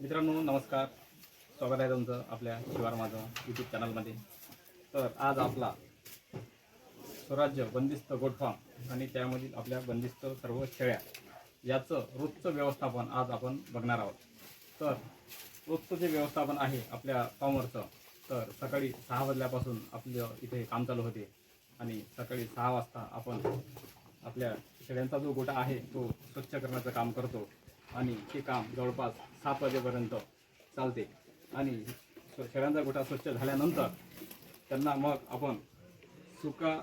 मित्रांनो नमस्कार, स्वागत आहे तुमचं आपल्या शिवार माझं यूट्यूब चॅनलमध्ये. तर आज आपला स्वराज्य बंदिस्त गोट फार्म आणि त्यामधील आपल्या बंदिस्त सर्व शेळ्या याचं रोजचं व्यवस्थापन आज आपण बघणार आहोत. तर रोजचं जे व्यवस्थापन आहे आपल्या फार्मवरचं, तर सकाळी 6 वाजल्यापासून आपलं इथे काम चालू होते आणि सकाळी 6 वाजता आपण आपल्या शेळ्यांचा जो गोठा आहे तो स्वच्छ करण्याचं काम करतो आणि ते काम जवळपास 7 वाजेपर्यंत चालते. आणि शेळ्यांचा गोठा स्वच्छ झाल्यानंतर त्यांना मग आपण सुका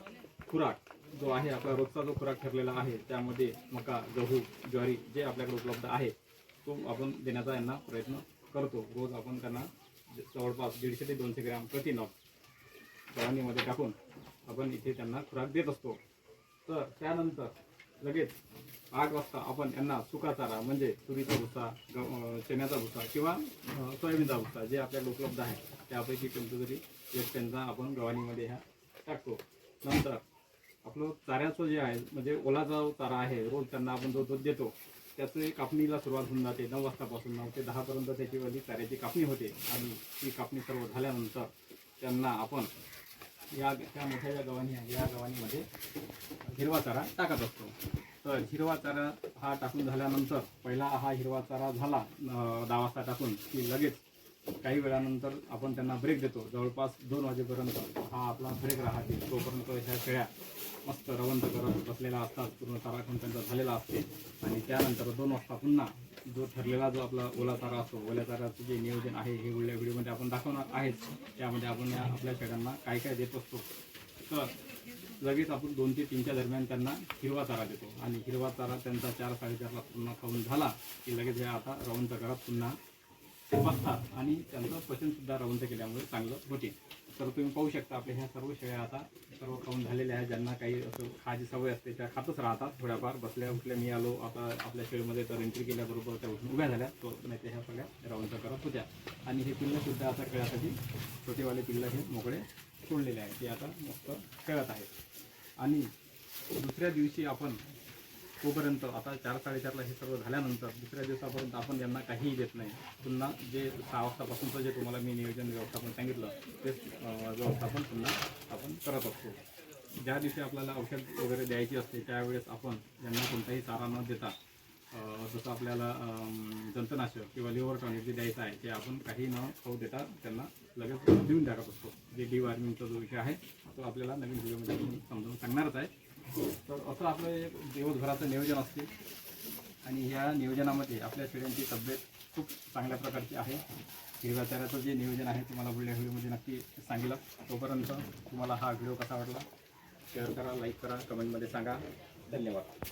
खुराक जो आहे आपला रोजचा जो खुराक ठरलेला आहे त्यामध्ये मका, गहू, ज्वारी जे आपल्याकडे उपलब्ध आहे तो आपण देण्याचा यांना प्रयत्न करतो. रोज आपण त्यांना जवळपास 150 ते 200 ग्रॅम प्रति नग गव्हाणीमध्ये टाकून आपण इथे त्यांना खुराक देत असतो. तर त्यानंतर लगेच 8 वाजता आपण यांना सुका चारा म्हणजे तुरीचा भुसा, चण्याचा भुसा किंवा सोयाबीनचा भुसा जे आपल्याकडे उपलब्ध आहे त्यापैकी कोणतं तरी एक त्यांचा आपण गव्हाणीमध्ये ह्या टाकतो. नंतर आपलं चाऱ्याचं जे आहे म्हणजे ओला जो चारा आहे रोज त्यांना आपण जो दूध देतो त्याचं कापणीला सुरुवात होऊन जाते. 9 वाजतापासून 9 ते 10 पर्यंत त्याची वाली चाऱ्याची कापणी होते आणि ती कापणी सर्व झाल्यानंतर त्यांना आपण त्या मोठ्या ज्या गव्हाणी आहे या गव्हाणीमध्ये हिरवा चारा टाकत असतो. तर हिरवा चारा हा टाकून झाल्यानंतर पहिला हा हिरवा चारा झाला 10 वाजता टाकून की लगेच काही वेळानंतर आपण त्यांना ब्रेक देतो. जवळपास 2 वाजेपर्यंत हा आपला ब्रेक राहते. तोपर्यंत ह्या शेळ्या मस्त रवंत करत बसलेला असतात. पूर्ण चारा खाऊन त्यांचा झालेला असते आणि त्यानंतर 2 वाजता पुन्हा जो ठरलेला जो आपला ओला चारा असतो, ओल्या चाऱ्याचं जे नियोजन आहे हे उरल्या व्हिडिओमध्ये आपण दाखवणार आहेत. त्यामध्ये आपण या आपल्या शेळ्यांना काय काय देत असतो. तर लगेच आपण 2 ते 3च्या दरम्यान त्यांना हिरवा चारा देतो आणि हिरवा चारा त्यांचा 4-4:30ला पूर्ण खाऊन झाला की लगेच हे आता रवंत करत पुन्हा बसतात आणि त्यांचं पचनसुद्धा रवंत केल्यामुळे चांगलं होते. तर तुम्ही पाहू शकता आपल्या ह्या सर्व शेळ्या आता सर्व खाऊन झालेल्या आहेत. ज्यांना काही असं खायची सवय असते त्या खातच राहतात. थोड्याफार बसल्या उठल्या मी आलो आता आपल्या शेळीमध्ये तर एंट्री केल्याबरोबर त्या उठून उभ्या झाल्या. तो नाही तर ह्या सगळ्या रवंत करत होत्या आणि हे पिल्लंसुद्धा आता खेळासाठी छोटेवाले पिल्लं हे मोकळे सोडलेले आहेत. ते आता मस्त खेळत आहेत आणि दुसऱ्या दिवशी आपण तोपर्यंत आता 4-4:30ला हे सर्व झाल्यानंतर दुसऱ्या दिवसापर्यंत आपण यांना काहीही देत नाही. पुन्हा जे 6 वाजतापासूनचं जे तुम्हाला मी नियोजन व्यवस्थापन सांगितलं तेच व्यवस्थापन पुन्हा आपण करत असतो. ज्या दिवशी आपल्याला औषध वगैरे द्यायची असते त्यावेळेस आपण यांना कोणताही चारा न देता जसं आपल्याला जंतुनाशक किंवा लिव्हर टॉनिक जे द्यायचं आहे ते आपण काही न खाऊ देता त्यांना लगेच देऊन टाकत असतो. जे डिवॉर्मिंगचा जो विषय आहे तो आपल्याला नवीन व्हिडिओमध्ये मी समजावून सांगणारच आहे. तर असं आपलं एक दिवसभराचं नियोजन असते आणि या नियोजनामध्ये आपल्या शेळ्यांची तब्येत खूप चांगल्या प्रकारची आहे. हिरव्या चाऱ्याचं जे नियोजन आहे तुम्हाला पुढल्या व्हिडिओमध्ये नक्की सांगितलं. तोपर्यंत तुम्हाला हा व्हिडिओ कसा वाटला शेअर करा, लाईक करा, कमेंटमध्ये सांगा. धन्यवाद.